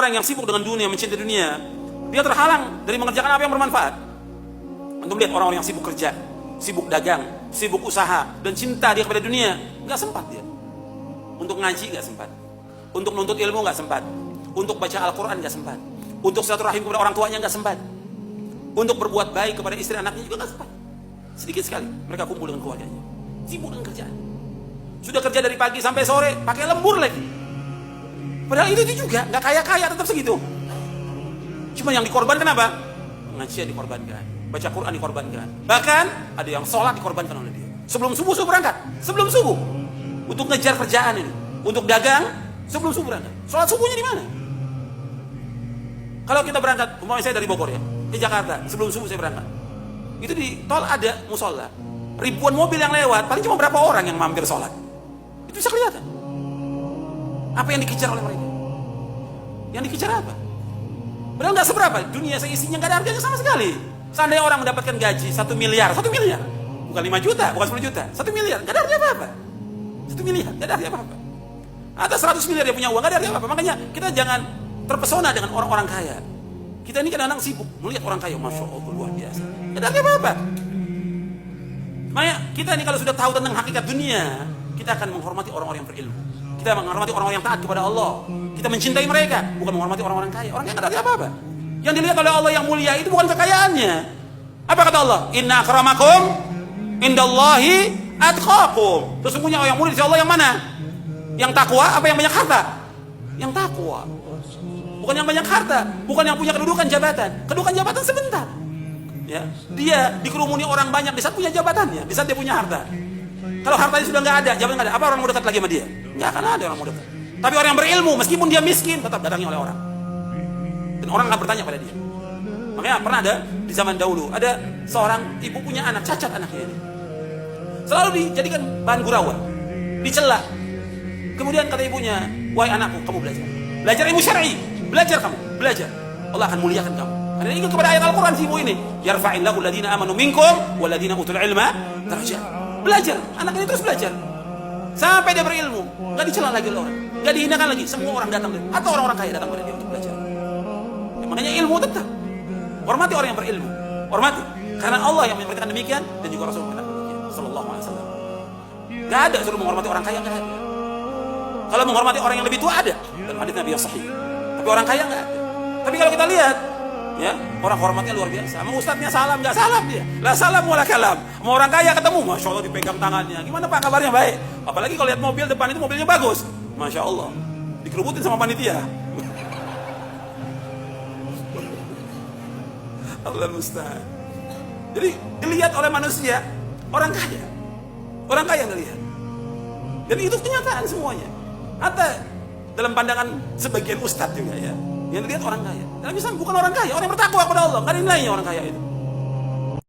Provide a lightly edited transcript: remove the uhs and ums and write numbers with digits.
orang yang sibuk dengan dunia, mencintai dunia, dia terhalang dari mengerjakan apa yang bermanfaat. Untuk lihat orang-orang yang sibuk kerja, sibuk dagang, sibuk usaha, dan cinta dia kepada dunia, nggak sempat dia. Untuk ngaji nggak sempat, untuk menuntut ilmu nggak sempat, untuk baca Al-Quran nggak sempat, untuk silaturahim kepada orang tuanya nggak sempat, untuk berbuat baik kepada istri anaknya juga nggak sempat. Sedikit sekali mereka kumpul dengan keluarganya, sibuk dengan kerjaan. Sudah kerja dari pagi sampai sore, pakai lembur lagi. Padahal itu juga nggak kaya-kaya, tetap segitu. Cuma yang dikorbankan apa? Pengajian dikorbankan, baca Quran dikorbankan. Bahkan ada yang sholat dikorbankan oleh dia. Sebelum subuh berangkat, sebelum subuh untuk ngejar kerjaan ini, untuk dagang sebelum subuh berangkat. Sholat subuhnya di mana? Kalau kita berangkat, umpamanya saya dari Bogor ya, ke Jakarta, sebelum subuh saya berangkat. Itu di tol ada musola, ribuan mobil yang lewat, paling cuma berapa orang yang mampir sholat. Itu bisa kelihatan. Apa yang dikejar oleh mereka? Yang dikejar apa? Padahal nggak seberapa, dunia seisinya nggak ada harganya sama sekali. Seandainya orang mendapatkan gaji 1 miliar, 1 miliar, bukan 5 juta, bukan 10 juta, 1 miliar, nggak ada artinya apa-apa. 1 miliar, nggak ada artinya apa-apa. Atas 100 miliar dia punya uang, nggak ada artinya apa-apa. Makanya kita jangan terpesona dengan orang-orang kaya. Kita ini kadang-kadang sibuk melihat orang kaya, masya Allah luar biasa, nggak ada artinya apa-apa. Makanya kita ini kalau sudah tahu tentang hakikat dunia, kita akan menghormati orang-orang yang berilmu. Kita menghormati orang-orang yang taat kepada Allah. Kita mencintai mereka, bukan menghormati orang-orang kaya. Orang kaya nggak ada apa-apa. Yang dilihat oleh Allah yang mulia itu bukan kekayaannya. Apa kata Allah? Inna akramakum indallahi atqakum. Sesungguhnya orang yang mulia di sisi Allah yang mana? Yang takwa apa yang banyak harta? Yang takwa. Bukan yang banyak harta, bukan yang punya kedudukan jabatan. Kedudukan jabatan sebentar. Ya, dia dikerumuni orang banyak di saat punya jabatannya, di saat dia punya harta. Kalau hartanya sudah nggak ada, jabatan nggak ada, apa orang mau dekat lagi sama dia? Nggak akan ada orang mau dekat. Tapi orang yang berilmu, meskipun dia miskin, tetap datangi oleh orang. Dan orang akan bertanya pada dia. Makanya pernah ada di zaman dahulu, ada seorang ibu punya anak, cacat anaknya ini. Selalu dijadikan bahan gurauan, dicela. Kemudian kata ibunya, wahai anakku, kamu belajar. Belajar ilmu syar'i, belajar kamu, belajar. Allah akan muliakan kamu. Karena ingat kepada ayat Al-Quran si ibu ini. Yarfa'illahu alladhina amanu minkum walladhina utul ilma darajat. Belajar, anak ini terus belajar. Sampai dia berilmu, nggak dicela lagi oleh orang, nggak dihinakan lagi. Semua orang datang, atau orang-orang kaya datang pada dia untuk belajar. Ya, makanya ilmu tetap. Hormati orang yang berilmu, hormati. Karena Allah yang memerintahkan demikian dan juga Rasul memerintahkan demikian. Sallallahu alaihi wasallam. Nggak ada suruh menghormati orang kaya, nggak ada. Kalau menghormati orang yang lebih tua ada dalam hadits Nabi yang sahih. Tapi orang kaya nggak ada. Tapi kalau kita lihat, ya orang hormatnya luar biasa. Sama ustadznya salam, nggak salam dia. La salam wala kalam. Sama orang kaya ketemu, masya Allah dipegang tangannya. Gimana pak kabarnya baik? Apalagi kalau lihat mobil depan itu mobilnya bagus, masya Allah. Dikerubutin sama panitia. Allah musta'an. Jadi dilihat oleh manusia orang kaya ngelihat. Dan itu kenyataan semuanya. Atau dalam pandangan sebagian ustadz juga ya, yang dilihat orang kaya. Dalam Islam bukan orang kaya, orang yang bertakwa kepada Allah. Nggak ada nilainya orang kaya itu.